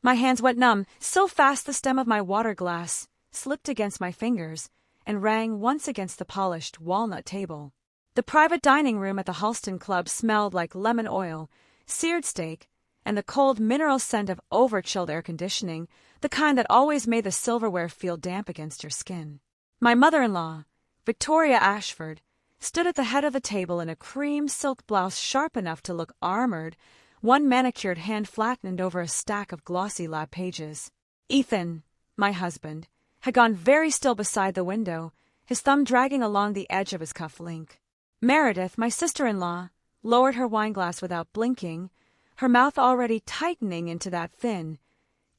My hands went numb, so fast the stem of my water glass slipped against my fingers and rang once against the polished walnut table. The private dining room at the Halston Club smelled like lemon oil, seared steak, and the cold mineral scent of over-chilled air conditioning, the kind that always made the silverware feel damp against your skin. My mother-in-law, Victoria Ashford, stood at the head of the table in a cream silk blouse sharp enough to look armored, one manicured hand flattened over a stack of glossy lab pages. Ethan, my husband, had gone very still beside the window, his thumb dragging along the edge of his cuff link. Meredith, my sister-in-law, lowered her wineglass without blinking, her mouth already tightening into that thin,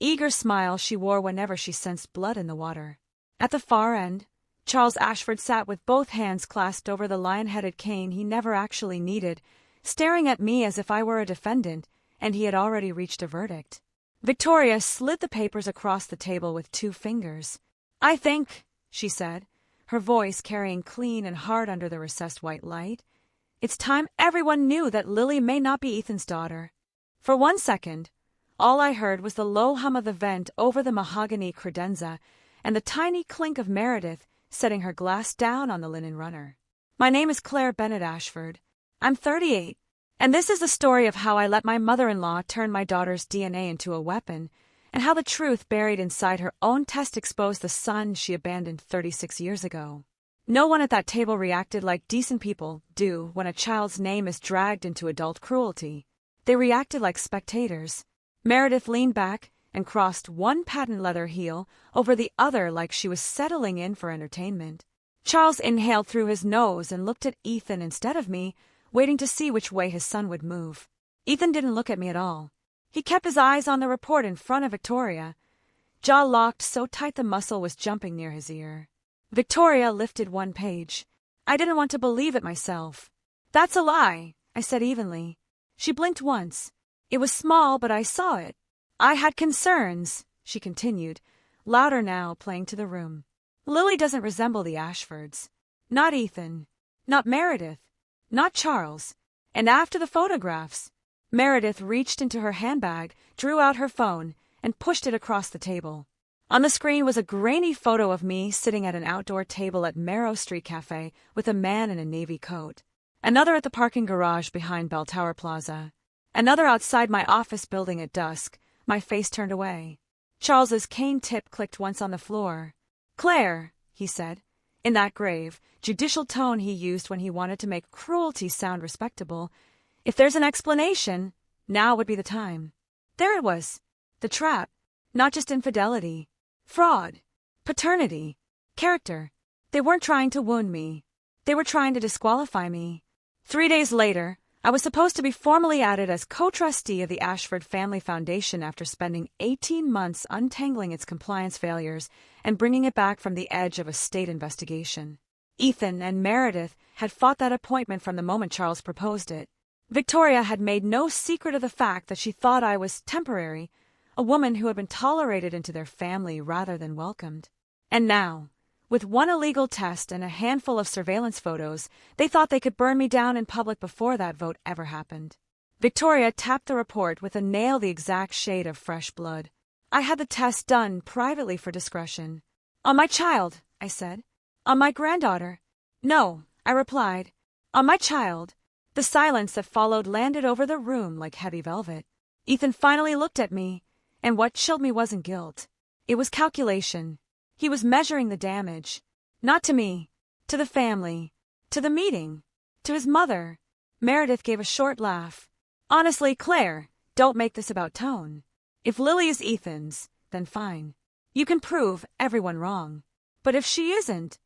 eager smile she wore whenever she sensed blood in the water. At the far end, Charles Ashford sat with both hands clasped over the lion-headed cane he never actually needed, staring at me as if I were a defendant and he had already reached a verdict. Victoria slid the papers across the table with 2 fingers. "I think," she said, her voice carrying clean and hard under the recessed white light, "it's time everyone knew that Lily may not be Ethan's daughter." For 1 second, all I heard was the low hum of the vent over the mahogany credenza and the tiny clink of Meredith setting her glass down on the linen runner. "My name is Claire Bennett Ashford. I'm 38, and this is the story of how I let my mother-in-law turn my daughter's DNA into a weapon, and how the truth buried inside her own test exposed the son she abandoned 36 years ago." No one at that table reacted like decent people do when a child's name is dragged into adult cruelty. They reacted like spectators. Meredith leaned back and crossed one patent leather heel over the other like she was settling in for entertainment. Charles inhaled through his nose and looked at Ethan instead of me, waiting to see which way his son would move. Ethan didn't look at me at all. He kept his eyes on the report in front of Victoria, jaw locked so tight the muscle was jumping near his ear. Victoria lifted one page. I didn't want to believe it myself. "That's a lie," I said evenly. She blinked once. It was small, but I saw it. "I had concerns," she continued, louder now, playing to the room. "Lily doesn't resemble the Ashfords. Not Ethan. Not Meredith. Not Charles. And after the photographs..." Meredith reached into her handbag, drew out her phone, and pushed it across the table. On the screen was a grainy photo of me sitting at an outdoor table at Marrow Street Cafe with a man in a navy coat. Another at the parking garage behind Bell Tower Plaza. Another outside my office building at dusk, my face turned away. Charles's cane tip clicked once on the floor. "Claire," he said, in that grave, judicial tone he used when he wanted to make cruelty sound respectable, "if there's an explanation, now would be the time." There it was. The trap. Not just infidelity. Fraud. Paternity. Character. They weren't trying to wound me. They were trying to disqualify me. 3 days later, I was supposed to be formally added as co-trustee of the Ashford Family Foundation after spending 18 months untangling its compliance failures and bringing it back from the edge of a state investigation. Ethan and Meredith had fought that appointment from the moment Charles proposed it. Victoria had made no secret of the fact that she thought I was temporary, a woman who had been tolerated into their family rather than welcomed. And now, with one illegal test and a handful of surveillance photos, they thought they could burn me down in public before that vote ever happened. Victoria tapped the report with a nail the exact shade of fresh blood. "I had the test done privately for discretion." "On my child," I said. "On my granddaughter." "No," I replied. "On my child." The silence that followed landed over the room like heavy velvet. Ethan finally looked at me, and what chilled me wasn't guilt. It was calculation. He was measuring the damage. Not to me. To the family. To the meeting. To his mother. Meredith gave a short laugh. "Honestly, Claire, don't make this about tone. If Lily is Ethan's, then fine. You can prove everyone wrong. But if she isn't..."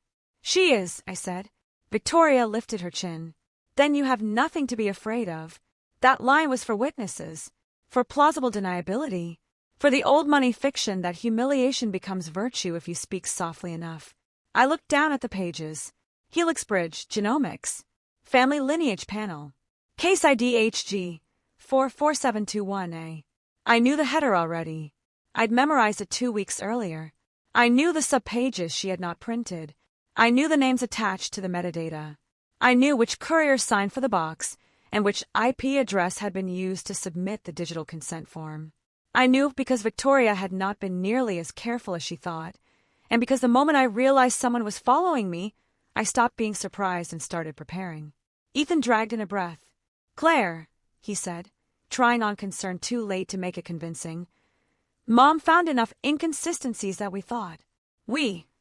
"She is," I said. Victoria lifted her chin. "Then you have nothing to be afraid of. That line was for witnesses. For plausible deniability. For the old money fiction that humiliation becomes virtue if you speak softly enough." I looked down at the pages. Helix Bridge, Genomics. Family Lineage Panel. Case ID HG 44721A. I knew the header already. I'd memorized it 2 weeks earlier. I knew the subpages she had not printed. I knew the names attached to the metadata. I knew which courier signed for the box and which IP address had been used to submit the digital consent form. I knew because Victoria had not been nearly as careful as she thought, and because the moment I realized someone was following me, I stopped being surprised and started preparing. Ethan dragged in a breath. "Claire," he said, trying on concern too late to make it convincing. "Mom found enough inconsistencies that we thought."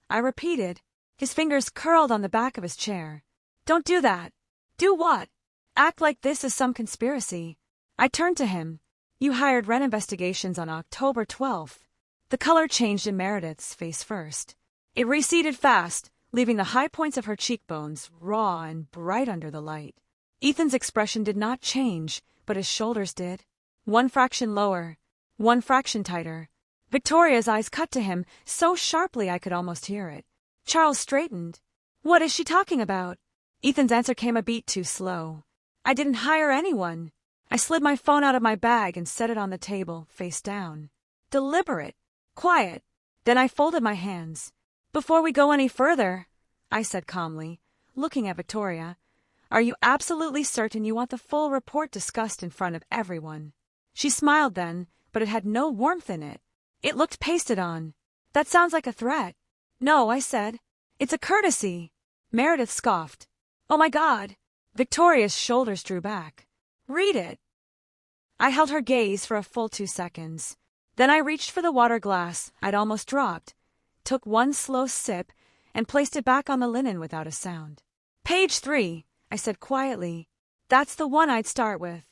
I repeated. His fingers curled on the back of his chair. "Don't do that." "Do what?" "Act like this is some conspiracy." I turned to him. "You hired Wren Investigations on October 12th. The color changed in Meredith's face first. It receded fast, leaving the high points of her cheekbones raw and bright under the light. Ethan's expression did not change, but his shoulders did. One fraction lower, one fraction tighter. Victoria's eyes cut to him so sharply I could almost hear it. Charles straightened. "What is she talking about?" Ethan's answer came a beat too slow. "I didn't hire anyone." I slid my phone out of my bag and set it on the table, face down. Deliberate. Quiet. Then I folded my hands. "Before we go any further," I said calmly, looking at Victoria, "are you absolutely certain you want the full report discussed in front of everyone?" She smiled then, but it had no warmth in it. It looked pasted on. "That sounds like a threat." "No," I said. "It's a courtesy." Meredith scoffed. "Oh my God." Victoria's shoulders drew back. "Read it." I held her gaze for a full 2 seconds. Then I reached for the water glass I'd almost dropped, took one slow sip, and placed it back on the linen without a sound. "Page 3, I said quietly. "That's the one I'd start with."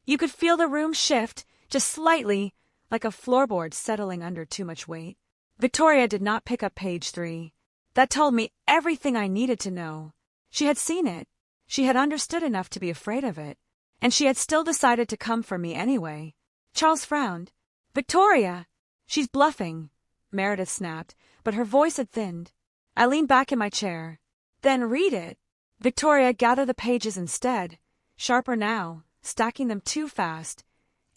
You could feel the room shift, just slightly, like a floorboard settling under too much weight. Victoria did not pick up page 3. That told me everything I needed to know. She had seen it. She had understood enough to be afraid of it. And she had still decided to come for me anyway. Charles frowned. "Victoria!" "She's bluffing," Meredith snapped, but her voice had thinned. I leaned back in my chair. "Then read it." Victoria gathered the pages instead, sharper now, stacking them too fast,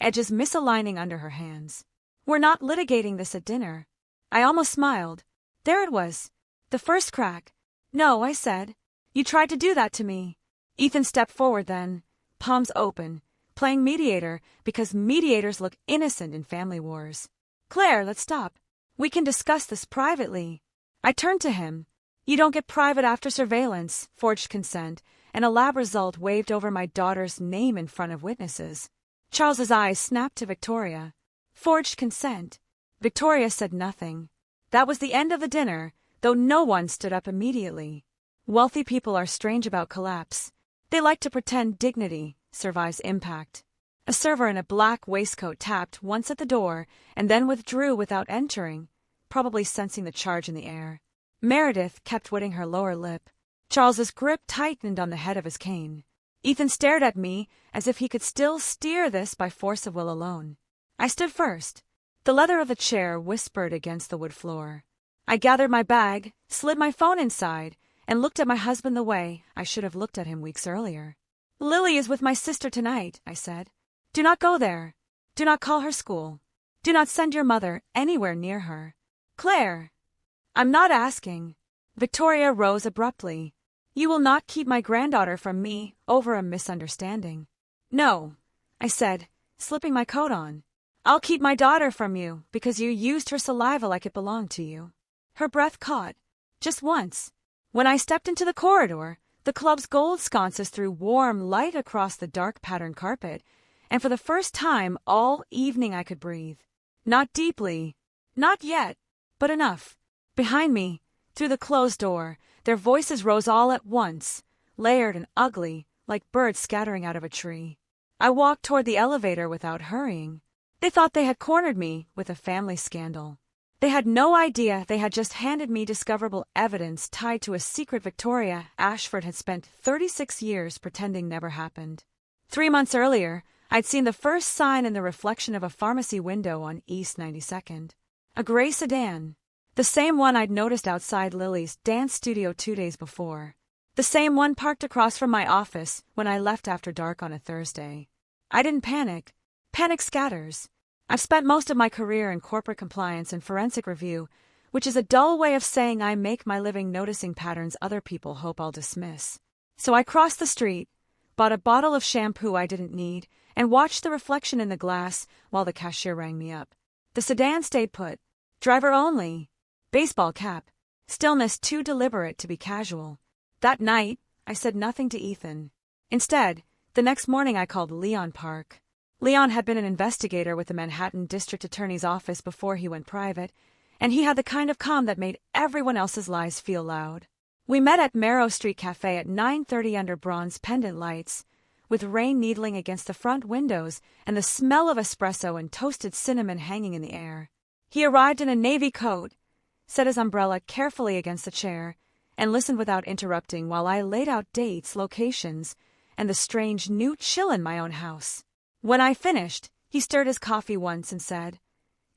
edges misaligning under her hands. "We're not litigating this at dinner." I almost smiled. There it was. The first crack. "No," I said. "You tried to do that to me." Ethan stepped forward then, palms open, playing mediator because mediators look innocent in family wars. "Claire, let's stop. We can discuss this privately." I turned to him. "You don't get private after surveillance, forged consent, and a lab result waved over my daughter's name in front of witnesses." Charles's eyes snapped to Victoria. "Forged consent." Victoria said nothing. That was the end of the dinner, though no one stood up immediately. Wealthy people are strange about collapse. They like to pretend dignity survives impact. A server in a black waistcoat tapped once at the door and then withdrew without entering, probably sensing the charge in the air. Meredith kept wetting her lower lip. Charles's grip tightened on the head of his cane. Ethan stared at me as if he could still steer this by force of will alone. I stood first. The leather of the chair whispered against the wood floor. I gathered my bag, slid my phone inside, and looked at my husband the way I should have looked at him weeks earlier. "Lily is with my sister tonight," I said. "Do not go there. Do not call her school. Do not send your mother anywhere near her." "Claire!" "I'm not asking." Victoria rose abruptly. "You will not keep my granddaughter from me over a misunderstanding." "No," I said, slipping my coat on. "I'll keep my daughter from you because you used her saliva like it belonged to you." Her breath caught. Just once. When I stepped into the corridor, the club's gold sconces threw warm light across the dark patterned carpet, and for the first time all evening I could breathe. Not deeply. Not yet. But enough. Behind me, through the closed door, their voices rose all at once, layered and ugly, like birds scattering out of a tree. I walked toward the elevator without hurrying. They thought they had cornered me with a family scandal. They had no idea they had just handed me discoverable evidence tied to a secret Victoria Ashford had spent 36 years pretending never happened. 3 months earlier, I'd seen the first sign in the reflection of a pharmacy window on East 92nd. A gray sedan. The same one I'd noticed outside Lily's dance studio 2 days before. The same one parked across from my office when I left after dark on a Thursday. I didn't panic. Panic scatters. I've spent most of my career in corporate compliance and forensic review, which is a dull way of saying I make my living noticing patterns other people hope I'll dismiss. So I crossed the street, bought a bottle of shampoo I didn't need, and watched the reflection in the glass while the cashier rang me up. The sedan stayed put. Driver only. Baseball cap. Stillness too deliberate to be casual. That night, I said nothing to Ethan. Instead, the next morning I called Leon Park. Leon had been an investigator with the Manhattan District Attorney's Office before he went private, and he had the kind of calm that made everyone else's lies feel loud. We met at Marrow Street Cafe at 9:30 under bronze pendant lights, with rain needling against the front windows and the smell of espresso and toasted cinnamon hanging in the air. He arrived in a navy coat, set his umbrella carefully against the chair, and listened without interrupting while I laid out dates, locations, and the strange new chill in my own house. When I finished, he stirred his coffee once and said,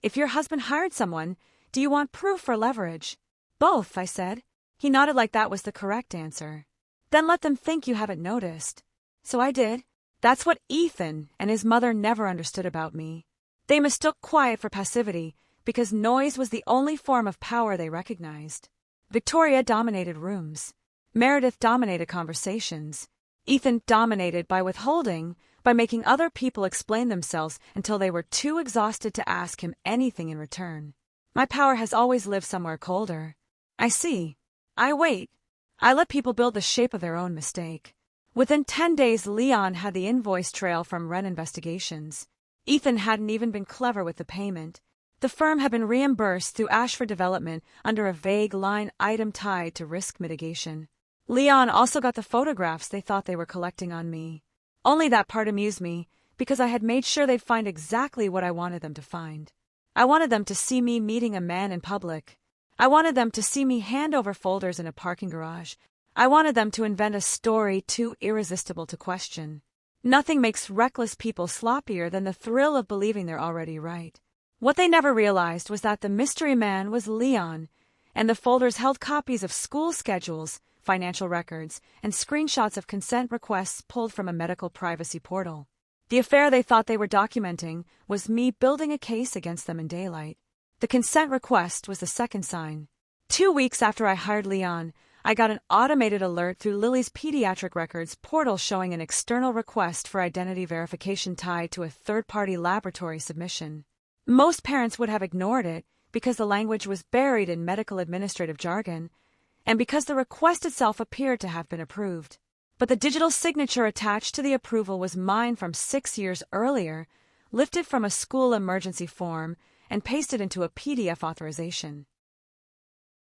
"If your husband hired someone, do you want proof or leverage?" "Both," I said. He nodded like that was the correct answer. "Then let them think you haven't noticed." So I did. That's what Ethan and his mother never understood about me. They mistook quiet for passivity because noise was the only form of power they recognized. Victoria dominated rooms. Meredith dominated conversations. Ethan dominated by withholding, by making other people explain themselves until they were too exhausted to ask him anything in return. My power has always lived somewhere colder. I see. I wait. I let people build the shape of their own mistake. Within 10 days, Leon had the invoice trail from Wren Investigations. Ethan hadn't even been clever with the payment. The firm had been reimbursed through Ashford Development under a vague line item tied to risk mitigation. Leon also got the photographs they thought they were collecting on me. Only that part amused me, because I had made sure they'd find exactly what I wanted them to find. I wanted them to see me meeting a man in public. I wanted them to see me hand over folders in a parking garage. I wanted them to invent a story too irresistible to question. Nothing makes reckless people sloppier than the thrill of believing they're already right. What they never realized was that the mystery man was Leon, and the folders held copies of school schedules, financial records, and screenshots of consent requests pulled from a medical privacy portal. The affair they thought they were documenting was me building a case against them in daylight. The consent request was the second sign. 2 weeks after I hired Leon, I got an automated alert through Lily's pediatric records portal showing an external request for identity verification tied to a third-party laboratory submission. Most parents would have ignored it because the language was buried in medical administrative jargon, and because the request itself appeared to have been approved. But the digital signature attached to the approval was mine from 6 years earlier, lifted from a school emergency form and pasted into a PDF authorization.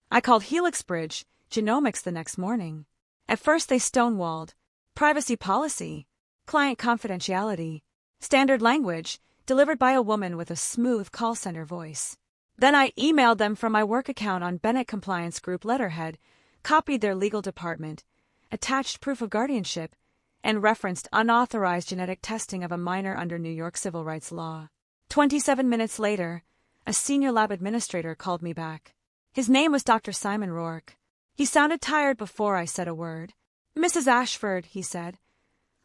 I called Helixbridge Genomics the next morning. At first they stonewalled. Privacy policy, client confidentiality, standard language, delivered by a woman with a smooth call center voice. Then I emailed them from my work account on Bennett Compliance Group letterhead, copied their legal department, attached proof of guardianship, and referenced unauthorized genetic testing of a minor under New York civil rights law. 27 minutes later, a senior lab administrator called me back. His name was Dr. Simon Rourke. He sounded tired before I said a word. "Mrs. Ashford," he said,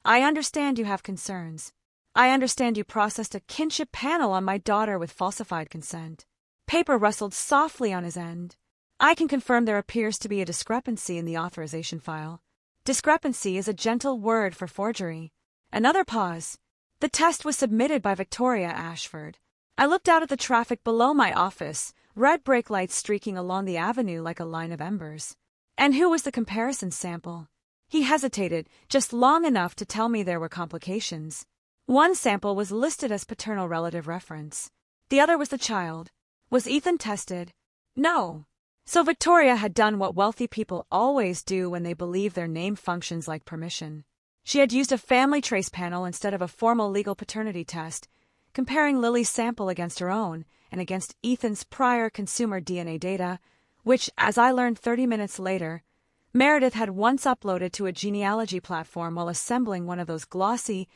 "I understand you have concerns. I understand you processed a kinship panel on my daughter with falsified consent." Paper rustled softly on his end. "I can confirm there appears to be a discrepancy in the authorization file. Discrepancy is a gentle word for forgery." Another pause. The test was submitted by Victoria Ashford. I looked out at the traffic below my office, red brake lights streaking along the avenue like a line of embers. "And who was the comparison sample?" He hesitated, just long enough to tell me there were complications. One sample was listed as paternal relative reference. The other was the child. Was Ethan tested? No. So Victoria had done what wealthy people always do when they believe their name functions like permission. She had used a family trace panel instead of a formal legal paternity test, comparing Lily's sample against her own and against Ethan's prior consumer DNA data, which, as I learned 30 minutes later, Meredith had once uploaded to a genealogy platform while assembling one of those glossy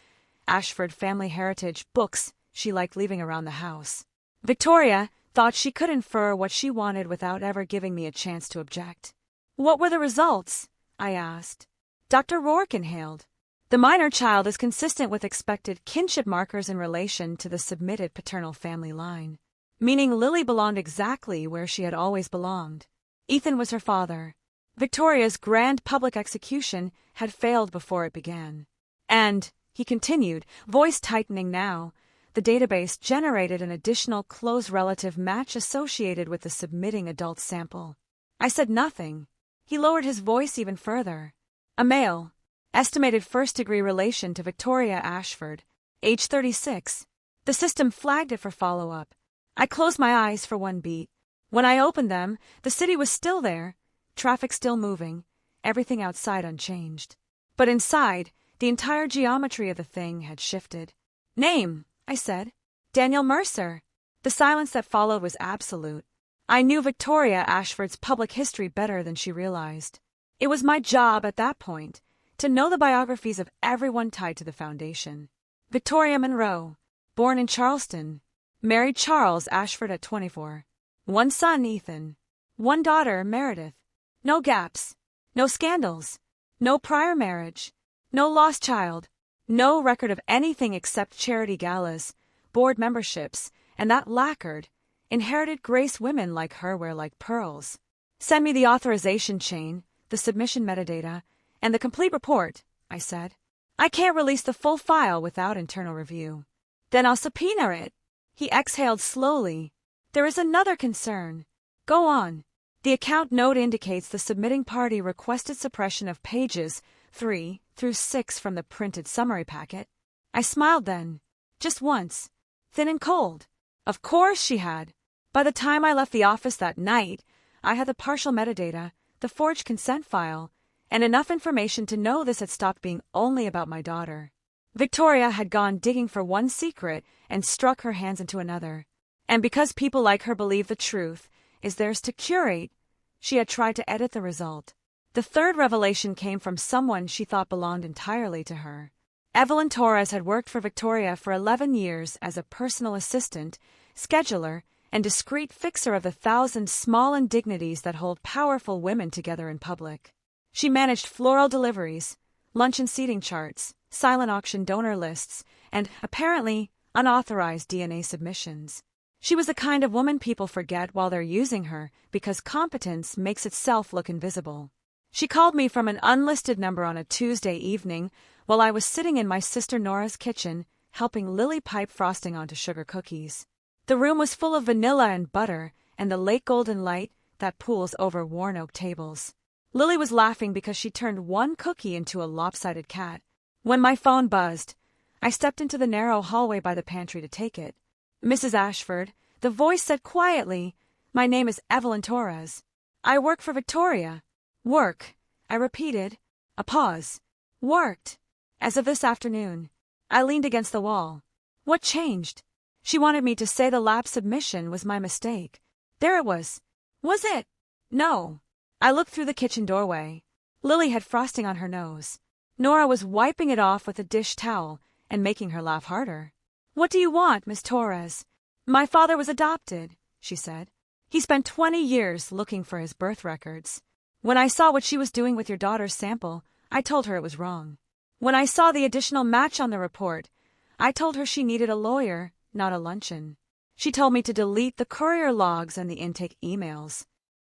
Ashford family heritage books she liked leaving around the house. Victoria thought she could infer what she wanted without ever giving me a chance to object. "What were the results?" I asked. Dr. Rourke inhaled. "The minor child is consistent with expected kinship markers in relation to the submitted paternal family line, meaning Lily belonged exactly where she had always belonged. Ethan was her father. Victoria's grand public execution had failed before it began. And he continued, voice tightening now. The database generated an additional close relative match associated with the submitting adult sample. I said nothing. He lowered his voice even further. A male. Estimated first-degree relation to Victoria Ashford. Age 36. The system flagged it for follow-up. I closed my eyes for one beat. When I opened them, the city was still there, traffic still moving, everything outside unchanged. But inside, the entire geometry of the thing had shifted. Name, I said. Daniel Mercer. The silence that followed was absolute. I knew Victoria Ashford's public history better than she realized. It was my job at that point to know the biographies of everyone tied to the foundation. Victoria Monroe, born in Charleston, married Charles Ashford at 24. One son, Ethan. One daughter, Meredith. No gaps. No scandals. No prior marriage. No lost child. No record of anything except charity galas, board memberships, and that lacquered, inherited grace women like her wear like pearls. Send me the authorization chain, the submission metadata, and the complete report, I said. I can't release the full file without internal review. Then I'll subpoena it. He exhaled slowly. There is another concern. Go on. The account note indicates the submitting party requested suppression of pages 3 through 6 from the printed summary packet. I smiled then. Just once. Thin and cold. Of course she had. By the time I left the office that night, I had the partial metadata, the forged consent file, and enough information to know this had stopped being only about my daughter. Victoria had gone digging for one secret and struck her hands into another. And because people like her believe the truth is theirs to curate, she had tried to edit the result. The third revelation came from someone she thought belonged entirely to her. Evelyn Torres had worked for Victoria for 11 years as a personal assistant, scheduler, and discreet fixer of the 1,000 small indignities that hold powerful women together in public. She managed floral deliveries, lunch and seating charts, silent auction donor lists, and, apparently, unauthorized DNA submissions. She was the kind of woman people forget while they're using her because competence makes itself look invisible. She called me from an unlisted number on a Tuesday evening while I was sitting in my sister Nora's kitchen helping Lily pipe frosting onto sugar cookies. The room was full of vanilla and butter and the late golden light that pools over worn oak tables. Lily was laughing because she turned one cookie into a lopsided cat. When my phone buzzed, I stepped into the narrow hallway by the pantry to take it. Mrs. Ashford, the voice said quietly, "My name is Evelyn Torres. I work for Victoria." "Work," I repeated. A pause. "Worked. As of this afternoon." I leaned against the wall. What changed? She wanted me to say the lab submission was my mistake. There it was. Was it? No. I looked through the kitchen doorway. Lily had frosting on her nose. Nora was wiping it off with a dish towel and making her laugh harder. "What do you want, Miss Torres?" "My father was adopted," she said. "He spent 20 years looking for his birth records. When I saw what she was doing with your daughter's sample, I told her it was wrong. When I saw the additional match on the report, I told her she needed a lawyer, not a luncheon. She told me to delete the courier logs and the intake emails."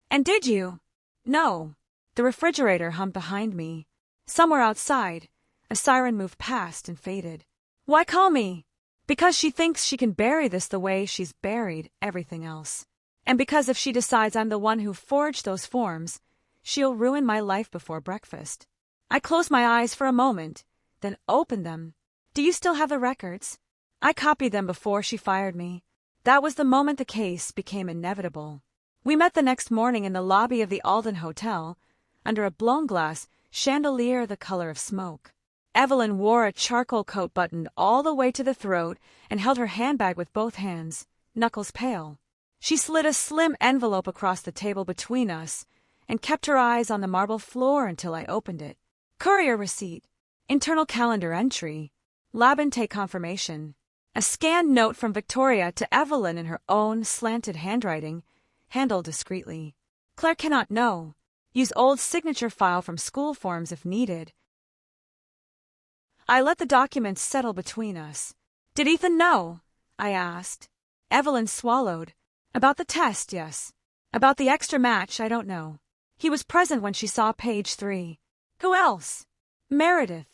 "And did you?" "No." The refrigerator hummed behind me. Somewhere outside, a siren moved past and faded. "Why call me?" "Because she thinks she can bury this the way she's buried everything else. And because if she decides I'm the one who forged those forms, she'll ruin my life before breakfast." I closed my eyes for a moment, then opened them. "Do you still have the records?" I copied them before she fired me. That was the moment the case became inevitable. We met the next morning in the lobby of the Alden Hotel, under a blown-glass chandelier the color of smoke. Evelyn wore a charcoal coat buttoned all the way to the throat and held her handbag with both hands, knuckles pale. She slid a slim envelope across the table between us and kept her eyes on the marble floor until I opened it. Courier receipt, internal calendar entry, lab intake confirmation, a scanned note from Victoria to Evelyn in her own slanted handwriting, handled discreetly. "Claire cannot know. Use old signature file from school forms if needed." I let the documents settle between us. "Did Ethan know?" I asked. Evelyn swallowed. "About the test, yes. About the extra match, I don't know. He was present when she saw page 3. "Who else?" "Meredith.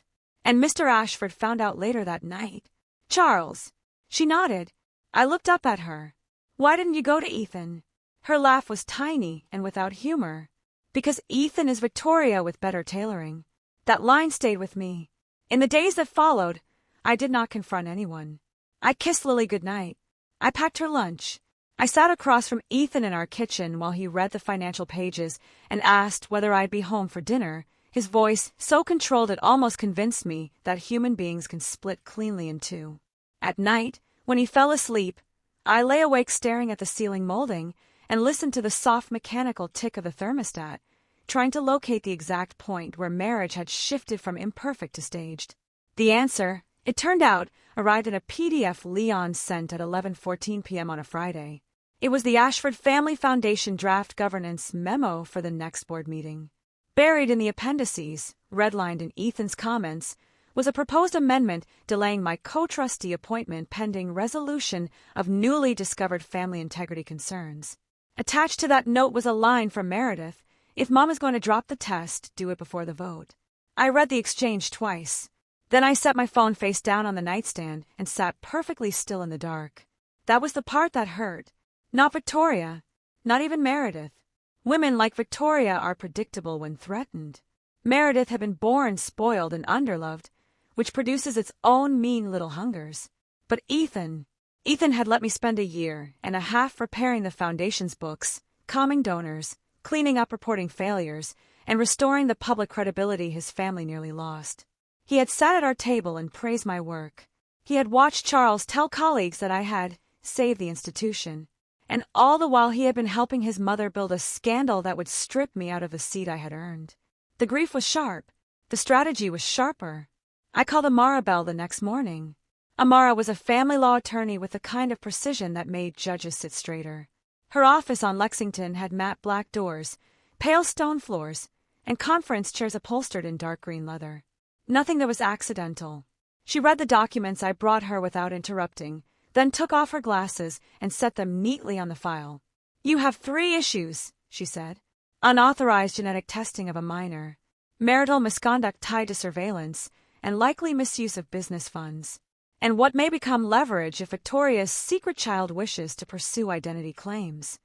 And Mr. Ashford found out later that night. Charles. She nodded. I looked up at her. Why didn't you go to Ethan? Her laugh was tiny and without humor. Because Ethan is Victoria with better tailoring. That line stayed with me. In the days that followed, I did not confront anyone. I kissed Lily goodnight. I packed her lunch. I sat across from Ethan in our kitchen while he read the financial pages and asked whether I'd be home for dinner, his voice so controlled it almost convinced me that human beings can split cleanly in two. At night, when he fell asleep, I lay awake staring at the ceiling molding and listened to the soft mechanical tick of the thermostat, trying to locate the exact point where marriage had shifted from imperfect to staged. The answer, it turned out, arrived in a PDF Leon sent at 11:14 p.m. on a Friday. It was the Ashford Family Foundation draft governance memo for the next board meeting. Buried in the appendices, redlined in Ethan's comments, was a proposed amendment delaying my co-trustee appointment pending resolution of newly discovered family integrity concerns. Attached to that note was a line from Meredith: "If Mom is going to drop the test, do it before the vote." I read the exchange twice. Then I set my phone face down on the nightstand and sat perfectly still in the dark. That was the part that hurt. Not Victoria. Not even Meredith. Women like Victoria are predictable when threatened. Meredith had been born spoiled and underloved, which produces its own mean little hungers. But Ethan had let me spend a year and a half preparing the Foundation's books, calming donors, cleaning up reporting failures, and restoring the public credibility his family nearly lost. He had sat at our table and praised my work. He had watched Charles tell colleagues that I had saved the institution. And all the while he had been helping his mother build a scandal that would strip me out of the seat I had earned. The grief was sharp. The strategy was sharper. I called Amara Bell the next morning. Amara was a family law attorney with the kind of precision that made judges sit straighter. Her office on Lexington had matte black doors, pale stone floors, and conference chairs upholstered in dark green leather. Nothing that was accidental. She read the documents I brought her without interrupting, then took off her glasses and set them neatly on the file. "You have 3 issues," she said. Unauthorized genetic testing of a minor, marital misconduct tied to surveillance, and likely misuse of business funds. And what may become leverage if Victoria's secret child wishes to pursue identity claims.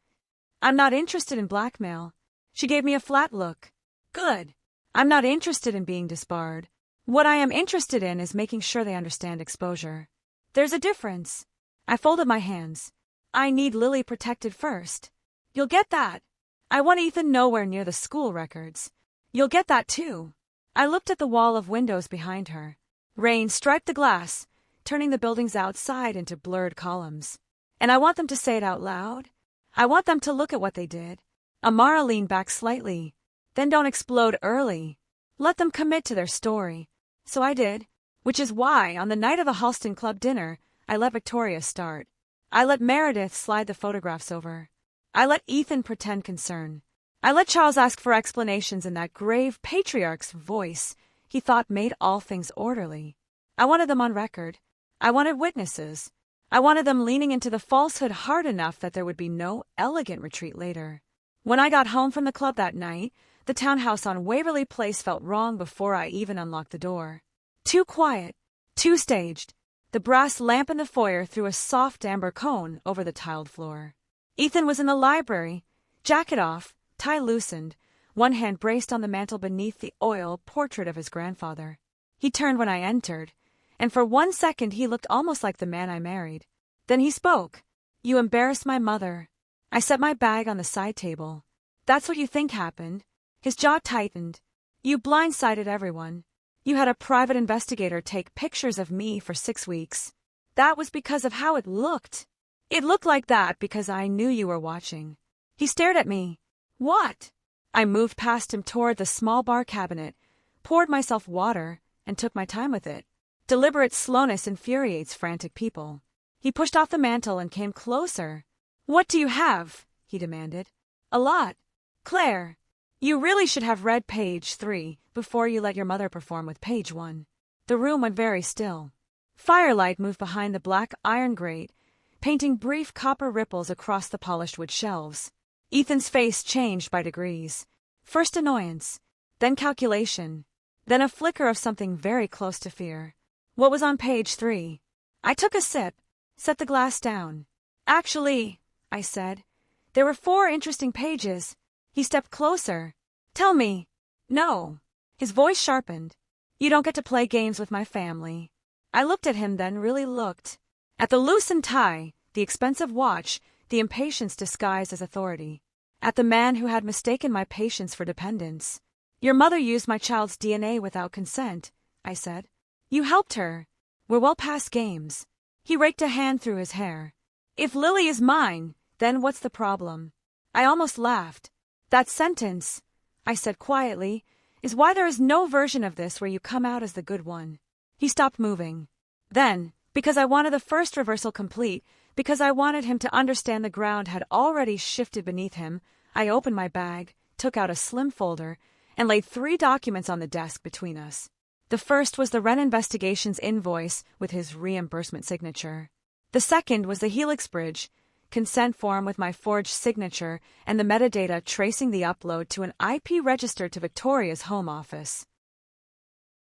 "I'm not interested in blackmail." She gave me a flat look. "Good. I'm not interested in being disbarred. What I am interested in is making sure they understand exposure. There's a difference." I folded my hands. "I need Lily protected first." "You'll get that." "I want Ethan nowhere near the school records." "You'll get that too." I looked at the wall of windows behind her. Rain striped the glass, turning the buildings outside into blurred columns. "And I want them to say it out loud. I want them to look at what they did." Amara leaned back slightly. "Then don't explode early. Let them commit to their story." So I did, which is why, on the night of the Halston Club dinner, I let Victoria start. I let Meredith slide the photographs over. I let Ethan pretend concern. I let Charles ask for explanations in that grave patriarch's voice he thought made all things orderly. I wanted them on record. I wanted witnesses. I wanted them leaning into the falsehood hard enough that there would be no elegant retreat later. When I got home from the club that night, the townhouse on Waverly Place felt wrong before I even unlocked the door. Too quiet, too staged. The brass lamp in the foyer threw a soft amber cone over the tiled floor. Ethan was in the library, jacket off, tie loosened, one hand braced on the mantel beneath the oil portrait of his grandfather. He turned when I entered, and for 1 second he looked almost like the man I married. Then he spoke. "You embarrassed my mother." I set my bag on the side table. "That's what you think happened." His jaw tightened. "You blindsided everyone. You had a private investigator take pictures of me for 6 weeks. That was because of how it looked. It looked like that because I knew you were watching." He stared at me. "What?" I moved past him toward the small bar cabinet, poured myself water, and took my time with it. Deliberate slowness infuriates frantic people. He pushed off the mantel and came closer. "What do you have?" he demanded. "A lot. Claire, you really should have read page 3 before you let your mother perform with page 1. The room went very still. Firelight moved behind the black iron grate, painting brief copper ripples across the polished wood shelves. Ethan's face changed by degrees. First annoyance, then calculation, Then a flicker of something very close to fear. What was on page 3? I took a sip, set the glass down. Actually, I said, there were 4 interesting pages. He stepped closer. Tell me. No. His voice sharpened. You don't get to play games with my family. I looked at him, then really looked. At the loosened tie, the expensive watch, the impatience disguised as authority. At the man who had mistaken my patience for dependence. Your mother used my child's DNA without consent, I said. You helped her. We're well past games. He raked a hand through his hair. If Lily is mine, then what's the problem? I almost laughed. That sentence, I said quietly, is why there is no version of this where you come out as the good one. He stopped moving. Then, because I wanted the first reversal complete, because I wanted him to understand the ground had already shifted beneath him, I opened my bag, took out a slim folder, and laid 3 documents on the desk between us. The first was the Wren Investigation's invoice with his reimbursement signature. The second was the Helix Bridge consent form with my forged signature and the metadata tracing the upload to an IP registered to Victoria's home office.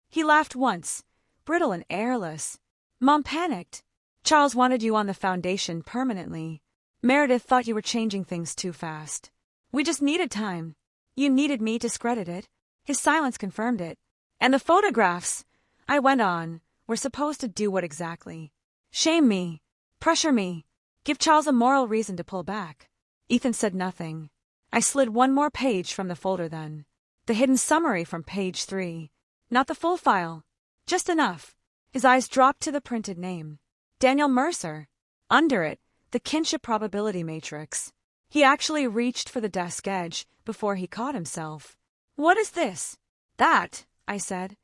He laughed once, brittle and airless. Mom panicked. Charles wanted you on the foundation permanently. Meredith thought you were changing things too fast. We just needed time. You needed me to discredit it. His silence confirmed it. And the photographs, I went on, were supposed to do what exactly? Shame me. Pressure me. Give Charles a moral reason to pull back. Ethan said nothing. I slid 1 more page from the folder then. The hidden summary from page 3. Not the full file. Just enough. His eyes dropped to the printed name. Daniel Mercer. Under it, the kinship probability matrix. He actually reached for the desk edge before he caught himself. What is this? That, I said,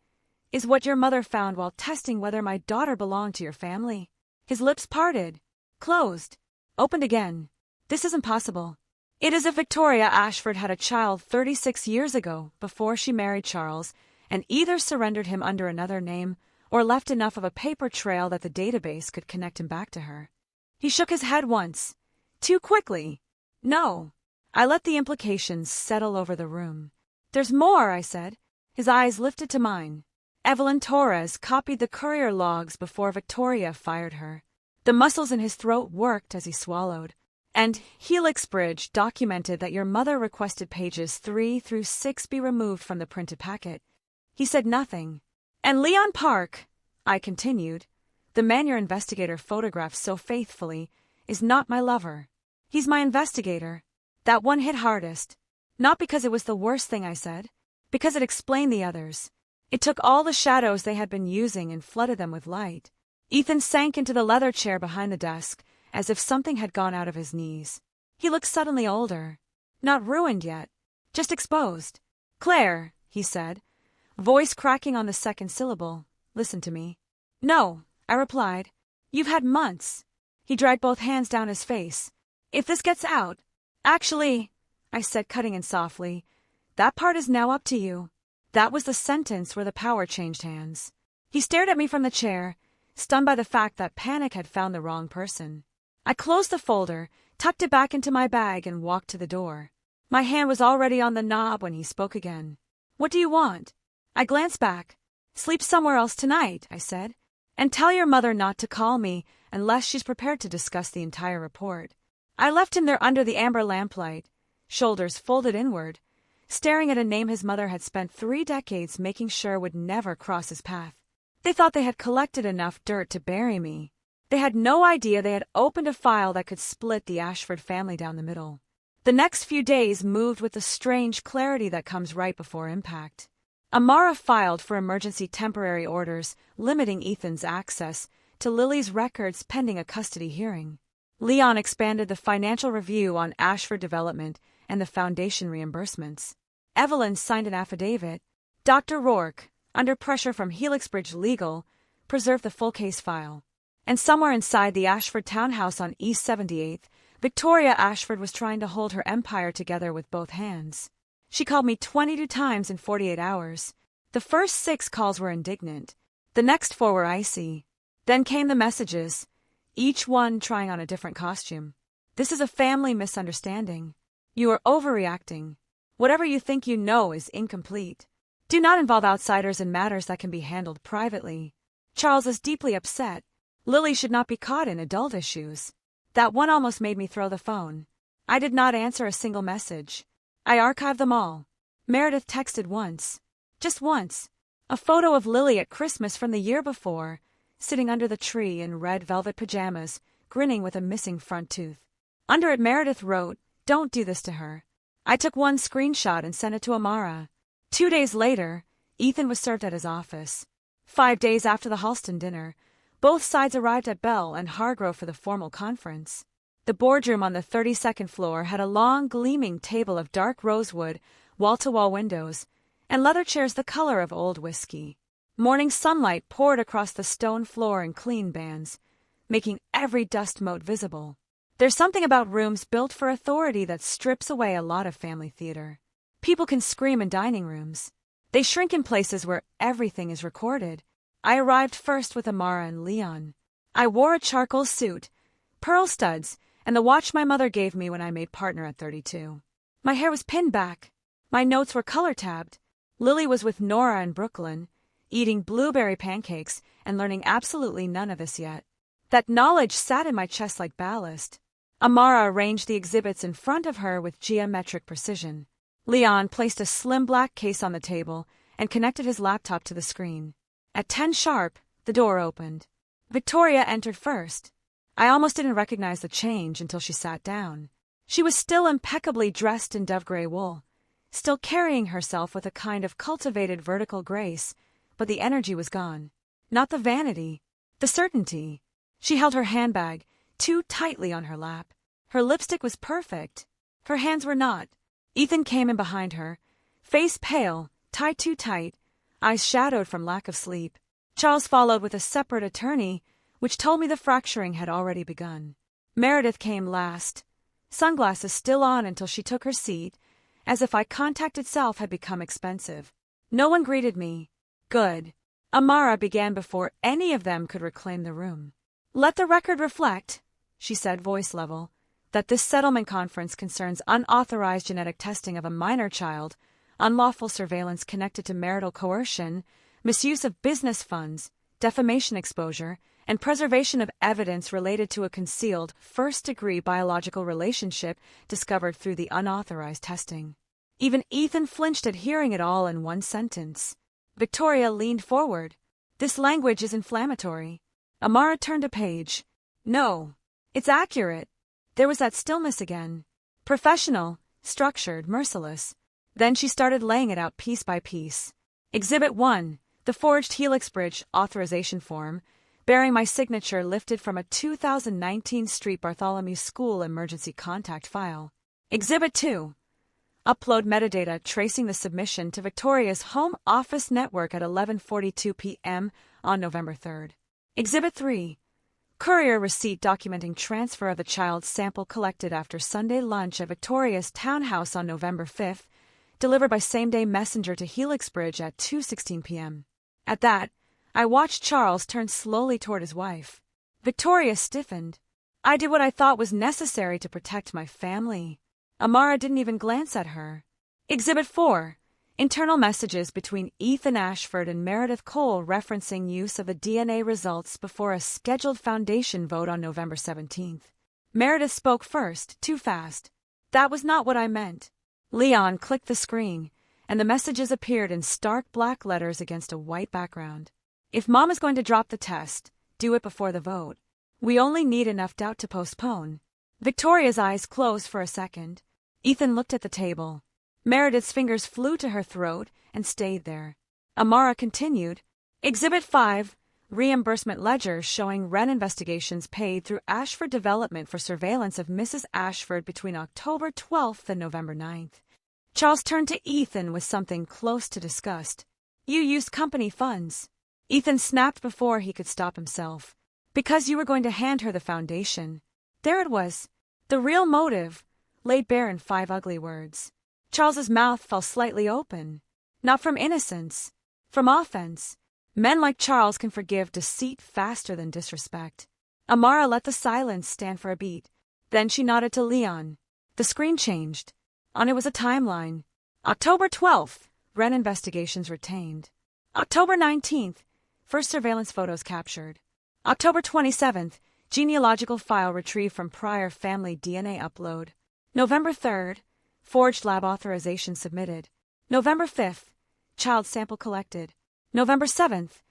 is what your mother found while testing whether my daughter belonged to your family. His lips parted. Closed. Opened again. This isn't possible. It is if Victoria Ashford had a child 36 years ago before she married Charles and either surrendered him under another name or left enough of a paper trail that the database could connect him back to her. He shook his head once. Too quickly. No. I let the implications settle over the room. There's more, I said. His eyes lifted to mine. Evelyn Torres copied the courier logs before Victoria fired her. The muscles in his throat worked as he swallowed. And Helix Bridge documented that your mother requested pages 3 through 6 be removed from the printed packet. He said nothing. And Leon Park, I continued, the man your investigator photographed so faithfully, is not my lover. He's my investigator. That one hit hardest. Not because it was the worst thing I said, because it explained the others. It took all the shadows they had been using and flooded them with light. Ethan sank into the leather chair behind the desk, as if something had gone out of his knees. He looked suddenly older. Not ruined yet. Just exposed. Claire, he said, voice cracking on the second syllable, listen to me. No, I replied. You've had months. He dragged both hands down his face. If this gets out. Actually, I said, cutting in softly, that part is now up to you. That was the sentence where the power changed hands. He stared at me from the chair, stunned by the fact that panic had found the wrong person. I closed the folder, tucked it back into my bag, and walked to the door. My hand was already on the knob when he spoke again. What do you want? I glanced back. Sleep somewhere else tonight, I said, and tell your mother not to call me unless she's prepared to discuss the entire report. I left him there under the amber lamplight, shoulders folded inward, staring at a name his mother had spent 3 decades making sure would never cross his path. They thought they had collected enough dirt to bury me. They had no idea they had opened a file that could split the Ashford family down the middle. The next few days moved with the strange clarity that comes right before impact. Amara filed for emergency temporary orders limiting Ethan's access to Lily's records pending a custody hearing. Leon expanded the financial review on Ashford development and the foundation reimbursements. Evelyn signed an affidavit. Dr. Rourke, under pressure from Helix Bridge Legal, preserved the full case file. And somewhere inside the Ashford townhouse on East 78th, Victoria Ashford was trying to hold her empire together with both hands. She called me 22 times in 48 hours. The first 6 calls were indignant. The next 4 were icy. Then came the messages, each one trying on a different costume. This is a family misunderstanding. You are overreacting. Whatever you think you know is incomplete. Do not involve outsiders in matters that can be handled privately. Charles is deeply upset. Lily should not be caught in adult issues. That one almost made me throw the phone. I did not answer a single message. I archived them all. Meredith texted once. Just once. A photo of Lily at Christmas from the year before, sitting under the tree in red velvet pajamas, grinning with a missing front tooth. Under it, Meredith wrote, "Don't do this to her." I took one screenshot and sent it to Amara. 2 days later, Ethan was served at his office. 5 days after the Halston dinner, both sides arrived at Bell and Hargrove for the formal conference. The boardroom on the 32nd floor had a long, gleaming table of dark rosewood, wall-to-wall windows, and leather chairs the color of old whiskey. Morning sunlight poured across the stone floor in clean bands, making every dust mote visible. There's something about rooms built for authority that strips away a lot of family theater. People can scream in dining rooms. They shrink in places where everything is recorded. I arrived first with Amara and Leon. I wore a charcoal suit, pearl studs, and the watch my mother gave me when I made partner at 32. My hair was pinned back. My notes were color-tabbed. Lily was with Nora in Brooklyn, eating blueberry pancakes and learning absolutely none of this yet. That knowledge sat in my chest like ballast. Amara arranged the exhibits in front of her with geometric precision. Leon placed a slim black case on the table and connected his laptop to the screen. At 10 sharp, the door opened. Victoria entered first. I almost didn't recognize the change until she sat down. She was still impeccably dressed in dove-gray wool, still carrying herself with a kind of cultivated vertical grace, but the energy was gone. Not the vanity, the certainty. She held her handbag too tightly on her lap. Her lipstick was perfect. Her hands were not. Ethan came in behind her, face pale, tie too tight, eyes shadowed from lack of sleep. Charles followed with a separate attorney, which told me the fracturing had already begun. Meredith came last, sunglasses still on until she took her seat, as if eye contact itself had become expensive. No one greeted me. Good. Amara began before any of them could reclaim the room. "Let the record reflect," she said, voice level, "that this settlement conference concerns unauthorized genetic testing of a minor child, unlawful surveillance connected to marital coercion, misuse of business funds, defamation exposure, and preservation of evidence related to a concealed, first-degree biological relationship discovered through the unauthorized testing." Even Ethan flinched at hearing it all in one sentence. Victoria leaned forward. "This language is inflammatory." Amara turned a page. "No, it's accurate." There was that stillness again. Professional, structured, merciless. Then she started laying it out piece by piece. Exhibit 1, the forged Helix Bridge authorization form, bearing my signature lifted from a 2019 Street Bartholomew School emergency contact file. Exhibit 2, upload metadata tracing the submission to Victoria's home office network at 11:42 p.m. on November 3rd. Exhibit 3, courier receipt documenting transfer of the child's sample collected after Sunday lunch at Victoria's townhouse on November 5th, delivered by same-day messenger to Helix Bridge at 2:16 p.m. At that, I watched Charles turn slowly toward his wife. Victoria stiffened. I did what I thought was necessary to protect my family. Amara didn't even glance at her. Exhibit 4, internal messages between Ethan Ashford and Meredith Cole referencing use of the DNA results before a scheduled foundation vote on November 17th. Meredith spoke first, too fast. "That was not what I meant." Leon clicked the screen, and the messages appeared in stark black letters against a white background. "If Mom is going to drop the test, do it before the vote. We only need enough doubt to postpone." Victoria's eyes closed for a second. Ethan looked at the table. Meredith's fingers flew to her throat and stayed there. Amara continued. Exhibit 5, reimbursement ledger showing rent investigations paid through Ashford Development for surveillance of Mrs. Ashford between October 12th and November 9th. Charles turned to Ethan with something close to disgust. "You used company funds." Ethan snapped before he could stop himself. "Because you were going to hand her the foundation." There it was, the real motive, laid bare in 5 ugly words. Charles's mouth fell slightly open. Not from innocence, from offense. Men like Charles can forgive deceit faster than disrespect. Amara let the silence stand for a beat. Then she nodded to Leon. The screen changed. On it was a timeline. October 12th, Wren investigations retained. October 19th, first surveillance photos captured. October 27th, genealogical file retrieved from prior family DNA upload. November 3rd, forged lab authorization submitted. November 5th, child sample collected. November 7th,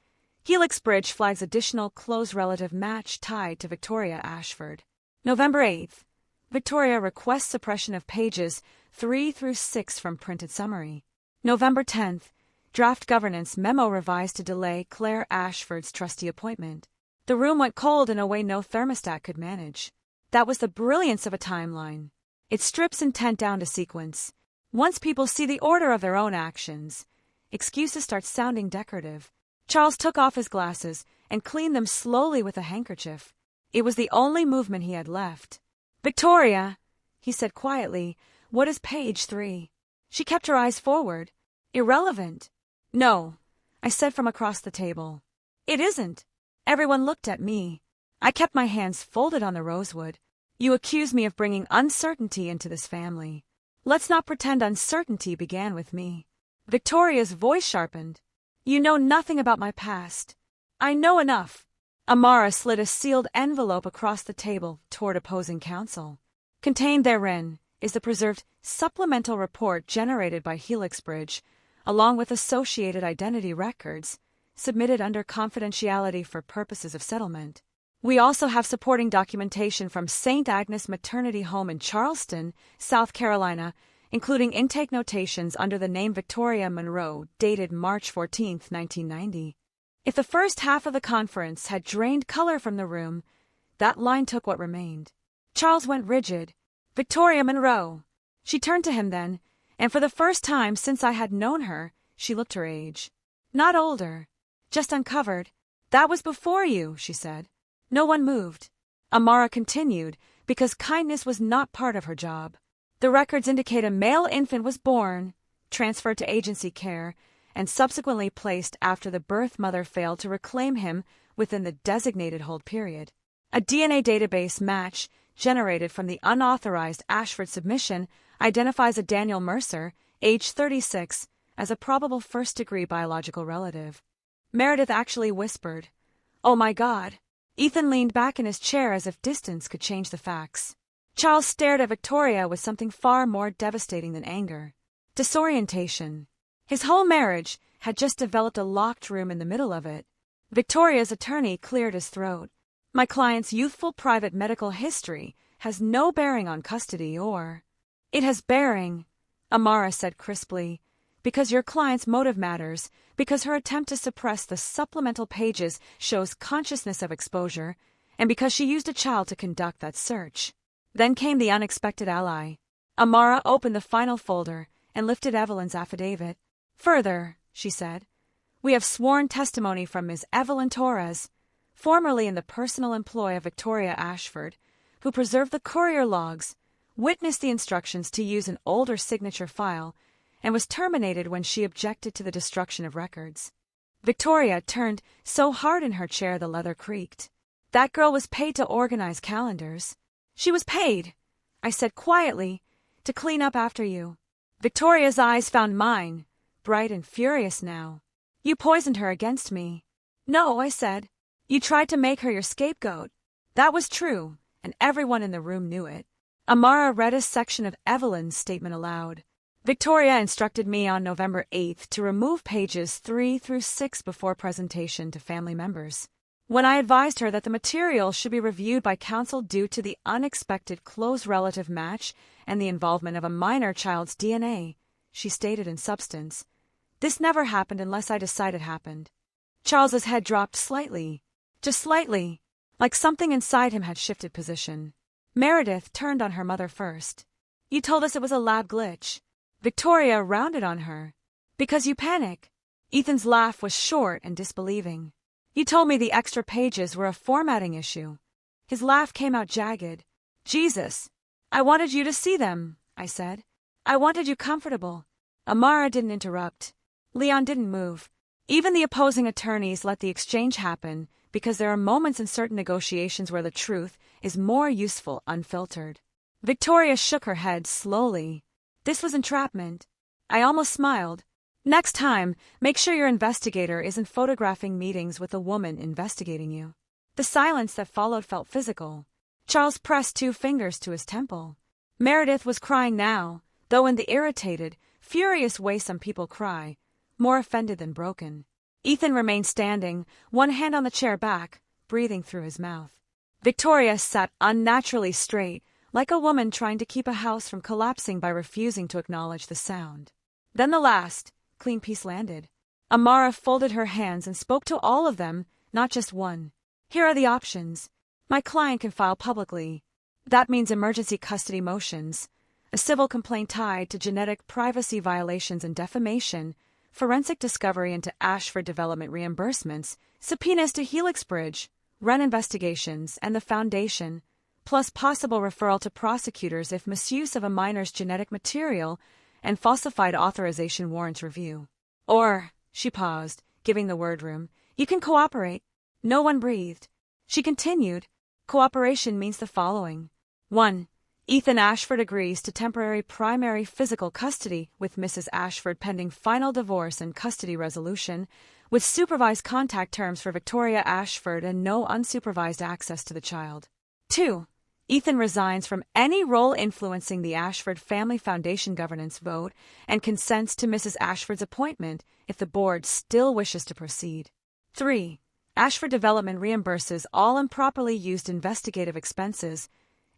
Helix Bridge flags additional close relative match tied to Victoria Ashford. November 8th, Victoria requests suppression of pages 3 through 6 from printed summary. November 10th, draft governance memo revised to delay Claire Ashford's trustee appointment. The room went cold in a way no thermostat could manage. That was the brilliance of a timeline. It strips intent down to sequence. Once people see the order of their own actions, excuses start sounding decorative. Charles took off his glasses and cleaned them slowly with a handkerchief. It was the only movement he had left. "Victoria," he said quietly, "what is page 3? She kept her eyes forward. "Irrelevant." "No," I said from across the table. "It isn't." Everyone looked at me. I kept my hands folded on the rosewood. "You accuse me of bringing uncertainty into this family. Let's not pretend uncertainty began with me." Victoria's voice sharpened. "You know nothing about my past." "I know enough." Amara slid a sealed envelope across the table toward opposing counsel. Contained therein is the preserved supplemental report generated by Helix Bridge, along with associated identity records, submitted under confidentiality for purposes of settlement. We also have supporting documentation from St. Agnes Maternity Home in Charleston, South Carolina, including intake notations under the name Victoria Monroe, dated March 14, 1990. If the first half of the conference had drained color from the room, that line took what remained. Charles went rigid. "Victoria Monroe." She turned to him then, and for the first time since I had known her, she looked her age. "Not older. Just uncovered." "That was before you," she said. No one moved. Amara continued, because kindness was not part of her job. "The records indicate a male infant was born, transferred to agency care, and subsequently placed after the birth mother failed to reclaim him within the designated hold period. A DNA database match generated from the unauthorized Ashford submission identifies a Daniel Mercer, age 36, as a probable first-degree biological relative." Meredith actually whispered, "Oh my God." Ethan leaned back in his chair as if distance could change the facts. Charles stared at Victoria with something far more devastating than anger. Disorientation. His whole marriage had just developed a locked room in the middle of it. Victoria's attorney cleared his throat. "My client's youthful private medical history has no bearing on custody or—" "It has bearing," Amara said crisply, "because your client's motive matters, because her attempt to suppress the supplemental pages shows consciousness of exposure, and because she used a child to conduct that search." Then came the unexpected ally. Amara opened the final folder and lifted Evelyn's affidavit. "Further," she said, "we have sworn testimony from Ms. Evelyn Torres, formerly in the personal employ of Victoria Ashford, who preserved the courier logs, witnessed the instructions to use an older signature file, and was terminated when she objected to the destruction of records." Victoria turned so hard in her chair the leather creaked. "That girl was paid to organize calendars." "She was paid," I said quietly, "to clean up after you." Victoria's eyes found mine, bright and furious now. "You poisoned her against me." "No," I said. "You tried to make her your scapegoat." That was true, and everyone in the room knew it. Amara read a section of Evelyn's statement aloud. "Victoria instructed me on November 8th to remove pages 3 through 6 before presentation to family members. When I advised her that the material should be reviewed by counsel due to the unexpected close relative match and the involvement of a minor child's DNA, she stated in substance, 'This never happened unless I decide it happened.'" Charles's head dropped slightly, just slightly, like something inside him had shifted position. Meredith turned on her mother first. "You told us it was a lab glitch." Victoria rounded on her. "Because you panic." Ethan's laugh was short and disbelieving. "You told me the extra pages were a formatting issue." His laugh came out jagged. "Jesus. I wanted you to see them," I said. "I wanted you comfortable." Amara didn't interrupt. Leon didn't move. Even the opposing attorneys let the exchange happen because there are moments in certain negotiations where the truth is more useful unfiltered. Victoria shook her head slowly. This was entrapment. I almost smiled. Next time, make sure your investigator isn't photographing meetings with a woman investigating you. The silence that followed felt physical. Charles pressed 2 fingers to his temple. Meredith was crying now, though in the irritated, furious way some people cry, more offended than broken. Ethan remained standing, one hand on the chair back, breathing through his mouth. Victoria sat unnaturally straight, like a woman trying to keep a house from collapsing by refusing to acknowledge the sound. Then the last, clean piece landed. Amara folded her hands and spoke to all of them, not just one. Here are the options. My client can file publicly. That means emergency custody motions, a civil complaint tied to genetic privacy violations and defamation, forensic discovery into Ashford development reimbursements, subpoenas to Helix Bridge, run investigations, and the foundation, plus possible referral to prosecutors if misuse of a minor's genetic material and falsified authorization warrants review. Or, she paused, giving the word room, you can cooperate. No one breathed. She continued, cooperation means the following. 1. Ethan Ashford agrees to temporary primary physical custody with Mrs. Ashford pending final divorce and custody resolution, with supervised contact terms for Victoria Ashford and no unsupervised access to the child. 2. Ethan resigns from any role influencing the Ashford Family Foundation governance vote and consents to Mrs. Ashford's appointment if the board still wishes to proceed. 3. Ashford Development reimburses all improperly used investigative expenses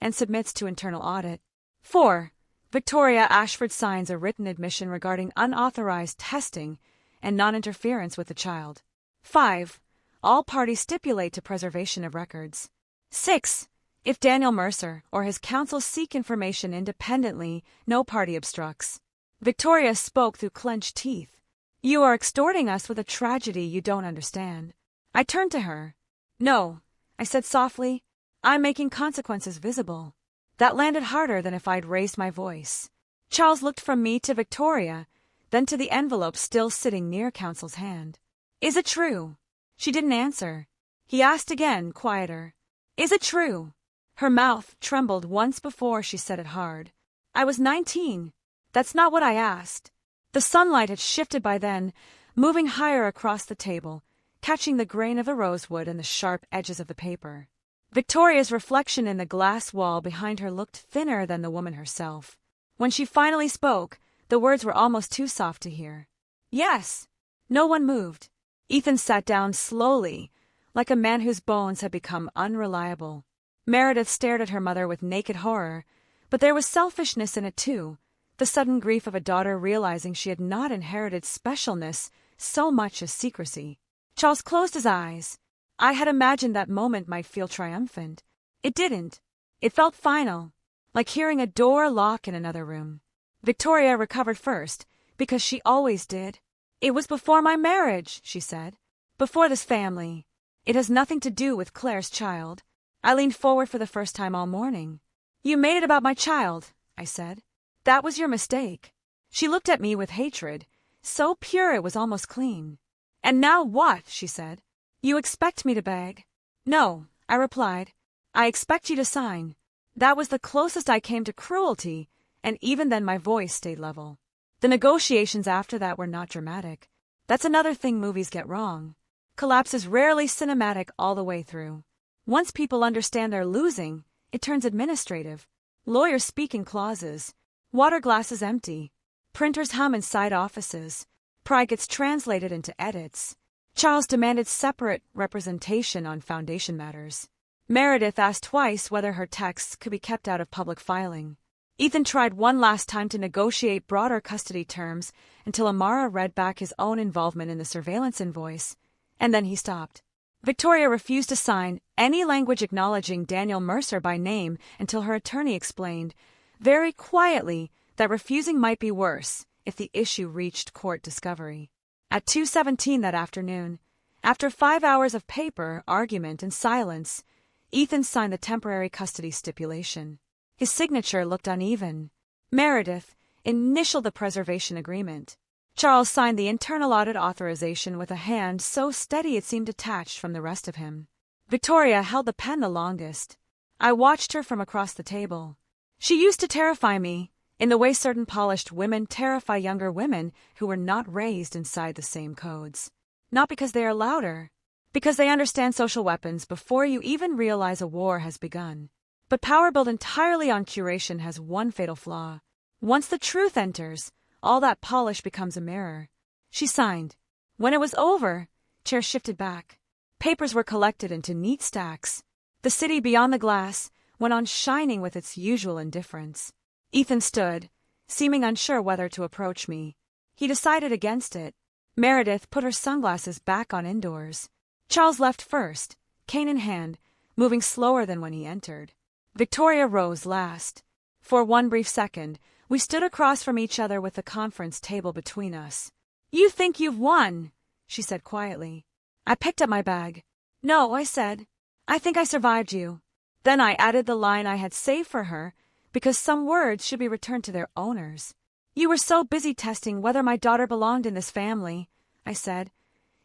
and submits to internal audit. 4. Victoria Ashford signs a written admission regarding unauthorized testing and non-interference with the child. 5. All parties stipulate to preservation of records. 6. If Daniel Mercer or his counsel seek information independently, no party obstructs. Victoria spoke through clenched teeth. You are extorting us with a tragedy you don't understand. I turned to her. No, I said softly. I'm making consequences visible. That landed harder than if I'd raised my voice. Charles looked from me to Victoria, then to the envelope still sitting near counsel's hand. Is it true? She didn't answer. He asked again, quieter. Is it true? Her mouth trembled once before she said it hard. I was 19. That's not what I asked. The sunlight had shifted by then, moving higher across the table, catching the grain of the rosewood and the sharp edges of the paper. Victoria's reflection in the glass wall behind her looked thinner than the woman herself. When she finally spoke, the words were almost too soft to hear. Yes. No one moved. Ethan sat down slowly, like a man whose bones had become unreliable. Meredith stared at her mother with naked horror, but there was selfishness in it too, the sudden grief of a daughter realizing she had not inherited specialness so much as secrecy. Charles closed his eyes. I had imagined that moment might feel triumphant. It didn't. It felt final, like hearing a door lock in another room. Victoria recovered first, because she always did. It was before my marriage, she said. Before this family. It has nothing to do with Claire's child. I leaned forward for the first time all morning. You made it about my child, I said. That was your mistake. She looked at me with hatred, so pure it was almost clean. And now what? She said. You expect me to beg? No, I replied. I expect you to sign. That was the closest I came to cruelty, and even then my voice stayed level. The negotiations after that were not dramatic. That's another thing movies get wrong. Collapse is rarely cinematic all the way through. Once people understand they're losing, it turns administrative. Lawyers speak in clauses. Water glasses empty. Printers hum in side offices. Pride gets translated into edits. Charles demanded separate representation on foundation matters. Meredith asked twice whether her texts could be kept out of public filing. Ethan tried one last time to negotiate broader custody terms until Amara read back his own involvement in the surveillance invoice, and then he stopped. Victoria refused to sign any language acknowledging Daniel Mercer by name until her attorney explained, very quietly, that refusing might be worse if the issue reached court discovery. At 2:17 that afternoon, after 5 hours of paper, argument, and silence, Ethan signed the temporary custody stipulation. His signature looked uneven. Meredith initialed the preservation agreement. Charles signed the internal audit authorization with a hand so steady it seemed detached from the rest of him. Victoria held the pen the longest. I watched her from across the table. She used to terrify me, in the way certain polished women terrify younger women who were not raised inside the same codes. Not because they are louder, because they understand social weapons before you even realize a war has begun. But power built entirely on curation has one fatal flaw. Once the truth enters, all that polish becomes a mirror. She signed. When it was over, chairs shifted back. Papers were collected into neat stacks. The city beyond the glass went on shining with its usual indifference. Ethan stood, seeming unsure whether to approach me. He decided against it. Meredith put her sunglasses back on indoors. Charles left first, cane in hand, moving slower than when he entered. Victoria rose last. For one brief second, we stood across from each other with the conference table between us. "You think you've won," she said quietly. I picked up my bag. "No," I said. "I think I survived you." Then I added the line I had saved for her, because some words should be returned to their owners. "You were so busy testing whether my daughter belonged in this family," I said.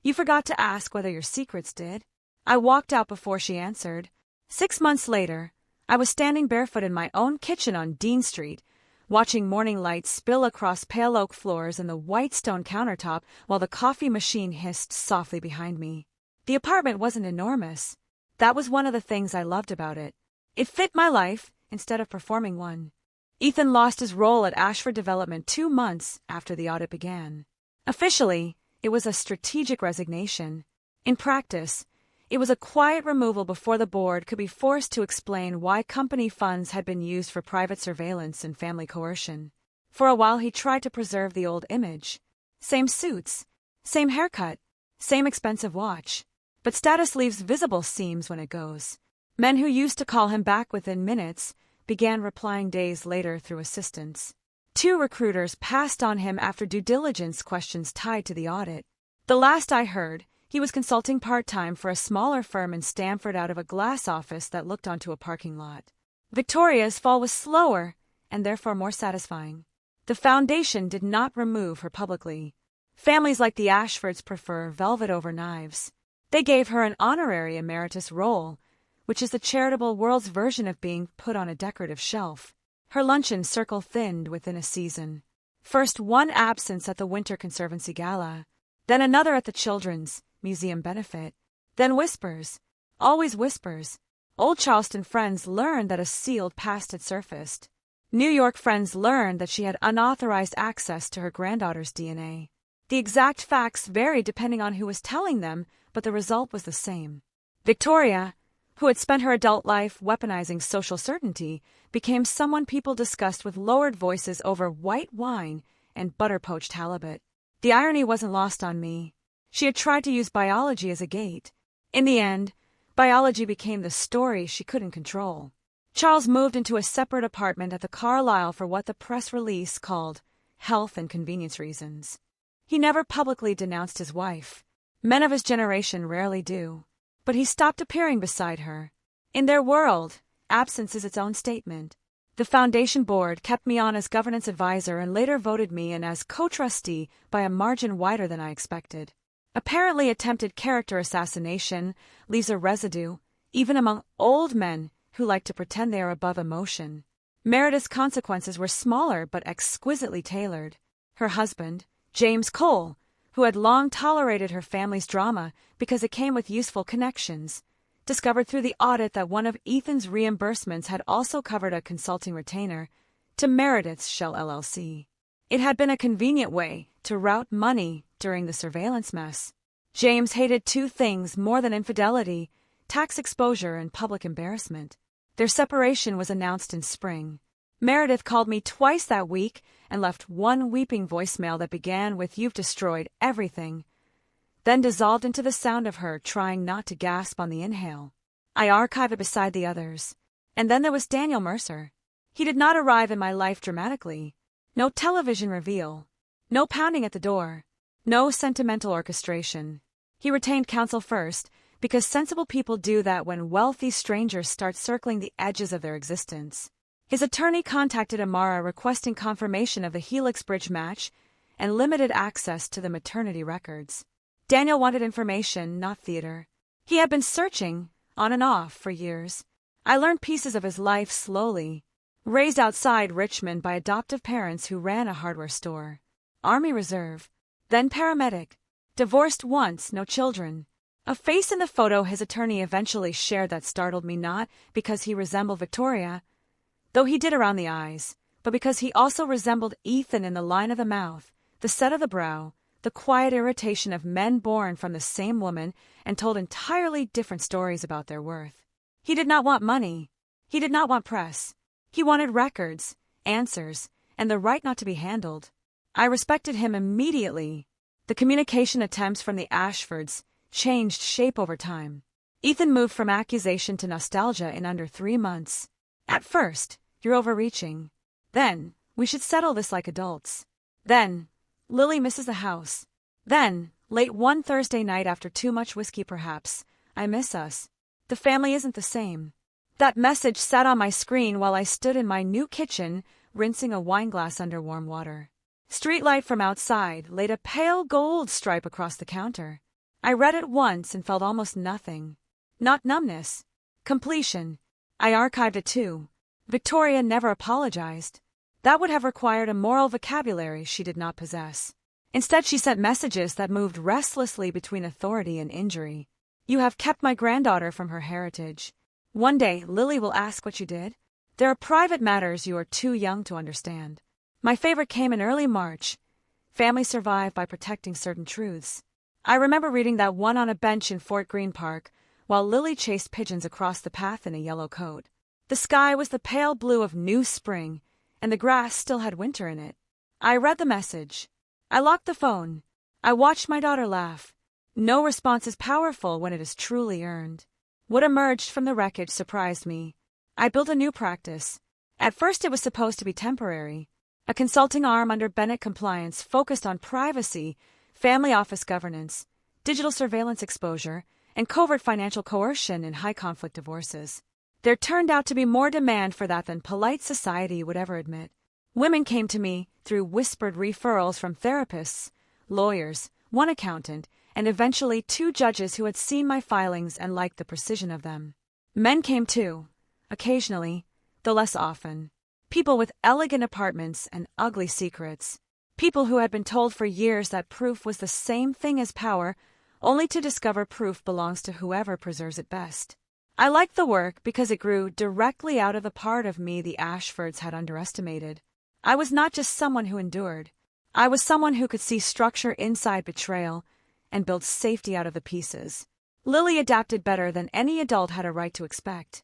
"You forgot to ask whether your secrets did." I walked out before she answered. 6 months later, I was standing barefoot in my own kitchen on Dean Street, watching morning light spill across pale oak floors and the white stone countertop while the coffee machine hissed softly behind me. The apartment wasn't enormous. That was one of the things I loved about it. It fit my life instead of performing one. Ethan lost his role at Ashford Development 2 months after the audit began. Officially, it was a strategic resignation. In practice, it was a quiet removal before the board could be forced to explain why company funds had been used for private surveillance and family coercion. For a while he tried to preserve the old image. Same suits, same haircut, same expensive watch. But status leaves visible seams when it goes. Men who used to call him back within minutes began replying days later through assistants. 2 recruiters passed on him after due diligence questions tied to the audit. The last I heard, he was consulting part-time for a smaller firm in Stamford out of a glass office that looked onto a parking lot. Victoria's fall was slower and therefore more satisfying. The foundation did not remove her publicly. Families like the Ashfords prefer velvet over knives. They gave her an honorary emeritus role, which is the charitable world's version of being put on a decorative shelf. Her luncheon circle thinned within a season. First one absence at the Winter Conservancy Gala, then another at the Children's Museum benefit, then whispers, always whispers. Old Charleston friends learned that a sealed past had surfaced. New York friends learned that she had unauthorized access to her granddaughter's DNA. The exact facts varied depending on who was telling them, but the result was the same. Victoria, who had spent her adult life weaponizing social certainty, became someone people discussed with lowered voices over white wine and butter-poached halibut. The irony wasn't lost on me. She had tried to use biology as a gate. In the end, biology became the story she couldn't control. Charles moved into a separate apartment at the Carlisle for what the press release called health and convenience reasons. He never publicly denounced his wife. Men of his generation rarely do. But he stopped appearing beside her. In their world, absence is its own statement. The foundation board kept me on as governance advisor and later voted me in as co-trustee by a margin wider than I expected. Apparently attempted character assassination leaves a residue, even among old men who like to pretend they are above emotion. Meredith's consequences were smaller but exquisitely tailored. Her husband, James Cole, who had long tolerated her family's drama because it came with useful connections, discovered through the audit that one of Ethan's reimbursements had also covered a consulting retainer to Meredith's Shell LLC. It had been a convenient way to route money during the surveillance mess. James hated 2 things more than infidelity: tax exposure and public embarrassment. Their separation was announced in spring. Meredith called me twice that week and left one weeping voicemail that began with "You've destroyed everything," then dissolved into the sound of her trying not to gasp on the inhale. I archive it beside the others. And then there was Daniel Mercer. He did not arrive in my life dramatically. No television reveal. No pounding at the door. No sentimental orchestration. He retained counsel first, because sensible people do that when wealthy strangers start circling the edges of their existence. His attorney contacted Amara requesting confirmation of the Helix Bridge match and limited access to the maternity records. Daniel wanted information, not theater. He had been searching, on and off, for years. I learned pieces of his life slowly. Raised outside Richmond by adoptive parents who ran a hardware store. Army Reserve. Then paramedic. Divorced once, no children. A face in the photo his attorney eventually shared that startled me, not because he resembled Victoria, though he did around the eyes, but because he also resembled Ethan in the line of the mouth, the set of the brow, the quiet irritation of men born from the same woman and told entirely different stories about their worth. He did not want money. He did not want press. He wanted records, answers, and the right not to be handled. I respected him immediately. The communication attempts from the Ashfords changed shape over time. Ethan moved from accusation to nostalgia in under 3 months. At first, you're overreaching. Then, we should settle this like adults. Then, Lily misses the house. Then, late one Thursday night after too much whiskey perhaps, I miss us. The family isn't the same. That message sat on my screen while I stood in my new kitchen, rinsing a wineglass under warm water. Streetlight from outside laid a pale gold stripe across the counter. I read it once and felt almost nothing. Not numbness. Completion. I archived it too. Victoria never apologized. That would have required a moral vocabulary she did not possess. Instead, she sent messages that moved restlessly between authority and injury. You have kept my granddaughter from her heritage. One day, Lily will ask what you did. There are private matters you are too young to understand. My favorite came in early March. Families survive by protecting certain truths. I remember reading that one on a bench in Fort Greene Park, while Lily chased pigeons across the path in a yellow coat. The sky was the pale blue of new spring, and the grass still had winter in it. I read the message. I locked the phone. I watched my daughter laugh. No response is powerful when it is truly earned. What emerged from the wreckage surprised me. I built a new practice. At first it was supposed to be temporary. A consulting arm under Bennett Compliance focused on privacy, family office governance, digital surveillance exposure, and covert financial coercion in high-conflict divorces. There turned out to be more demand for that than polite society would ever admit. Women came to me through whispered referrals from therapists, lawyers, one accountant, and eventually 2 judges who had seen my filings and liked the precision of them. Men came too, occasionally, though less often. People with elegant apartments and ugly secrets. People who had been told for years that proof was the same thing as power, only to discover proof belongs to whoever preserves it best. I liked the work because it grew directly out of the part of me the Ashfords had underestimated. I was not just someone who endured. I was someone who could see structure inside betrayal and build safety out of the pieces. Lily adapted better than any adult had a right to expect.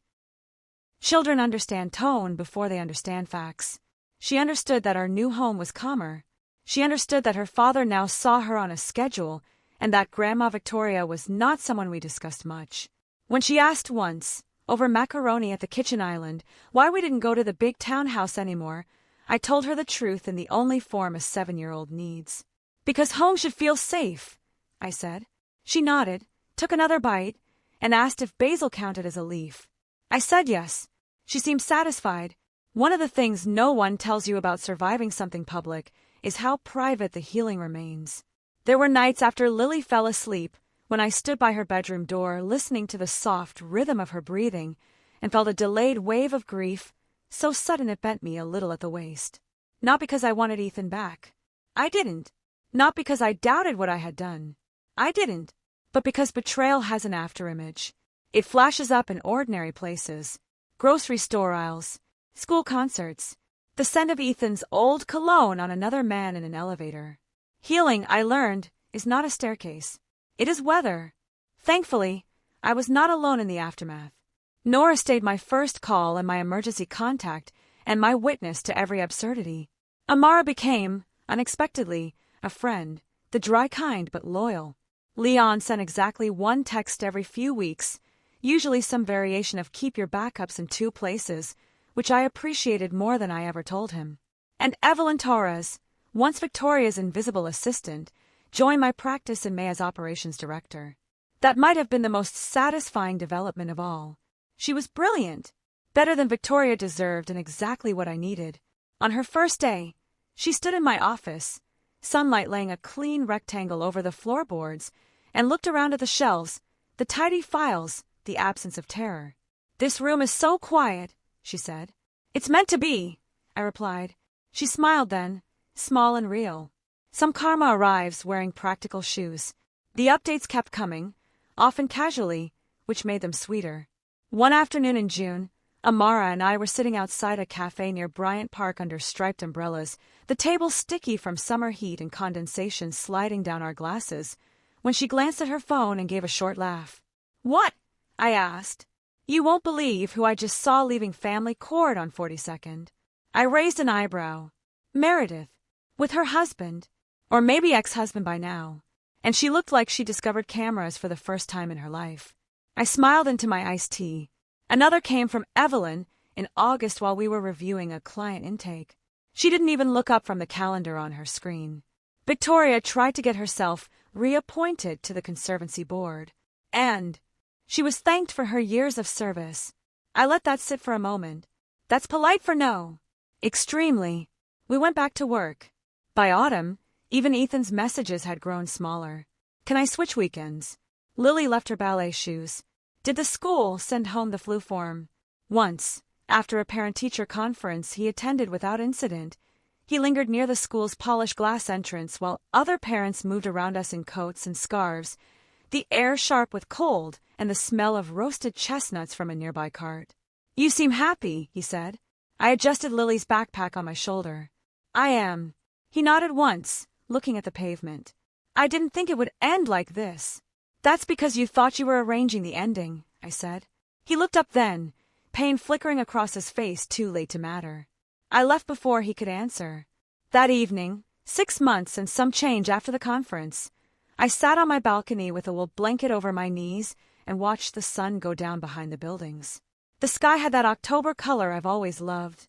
Children understand tone before they understand facts. She understood that our new home was calmer. She understood that her father now saw her on a schedule and that Grandma Victoria was not someone we discussed much. When she asked once, over macaroni at the kitchen island, why we didn't go to the big townhouse anymore, I told her the truth in the only form a 7-year-old needs. Because home should feel safe, I said. She nodded, took another bite, and asked if basil counted as a leaf. I said yes. She seemed satisfied. One of the things no one tells you about surviving something public is how private the healing remains. There were nights after Lily fell asleep when I stood by her bedroom door listening to the soft rhythm of her breathing and felt a delayed wave of grief, so sudden it bent me a little at the waist. Not because I wanted Ethan back. I didn't. Not because I doubted what I had done. I didn't. But because betrayal has an afterimage. It flashes up in ordinary places. Grocery store aisles, school concerts, the scent of Ethan's old cologne on another man in an elevator. Healing, I learned, is not a staircase. It is weather. Thankfully, I was not alone in the aftermath. Nora stayed my first call and my emergency contact and my witness to every absurdity. Amara became, unexpectedly, a friend, the dry kind but loyal. Leon sent exactly 1 text every few weeks, usually some variation of keep your backups in 2 places, which I appreciated more than I ever told him. And Evelyn Torres, once Victoria's invisible assistant, joined my practice in May as operations director. That might have been the most satisfying development of all. She was brilliant, better than Victoria deserved and exactly what I needed. On her first day, she stood in my office, sunlight laying a clean rectangle over the floorboards, and looked around at the shelves, the tidy files, the absence of terror. This room is so quiet, she said. It's meant to be, I replied. She smiled then, small and real. Some karma arrives wearing practical shoes. The updates kept coming, often casually, which made them sweeter. One afternoon in June, Amara and I were sitting outside a cafe near Bryant Park under striped umbrellas, the table sticky from summer heat and condensation sliding down our glasses, when she glanced at her phone and gave a short laugh. "What?" I asked. "You won't believe who I just saw leaving Family Court on 42nd. I raised an eyebrow. Meredith, with her husband, or maybe ex-husband by now, and she looked like she discovered cameras for the first time in her life. I smiled into my iced tea. Another came from Evelyn in August while we were reviewing a client intake. She didn't even look up from the calendar on her screen. Victoria tried to get herself reappointed to the Conservancy Board, and she was thanked for her years of service. I let that sit for a moment. That's polite for no. Extremely. We went back to work. By autumn, even Ethan's messages had grown smaller. Can I switch weekends? Lily left her ballet shoes. Did the school send home the flu form? Once, after a parent-teacher conference he attended without incident, he lingered near the school's polished glass entrance while other parents moved around us in coats and scarves, the air sharp with cold and the smell of roasted chestnuts from a nearby cart. "You seem happy," he said. I adjusted Lily's backpack on my shoulder. "I am." He nodded once, looking at the pavement. "I didn't think it would end like this." "That's because you thought you were arranging the ending," I said. He looked up then, pain flickering across his face too late to matter. I left before he could answer. That evening, 6 months and some change after the conference, I sat on my balcony with a wool blanket over my knees and watched the sun go down behind the buildings. The sky had that October color I've always loved.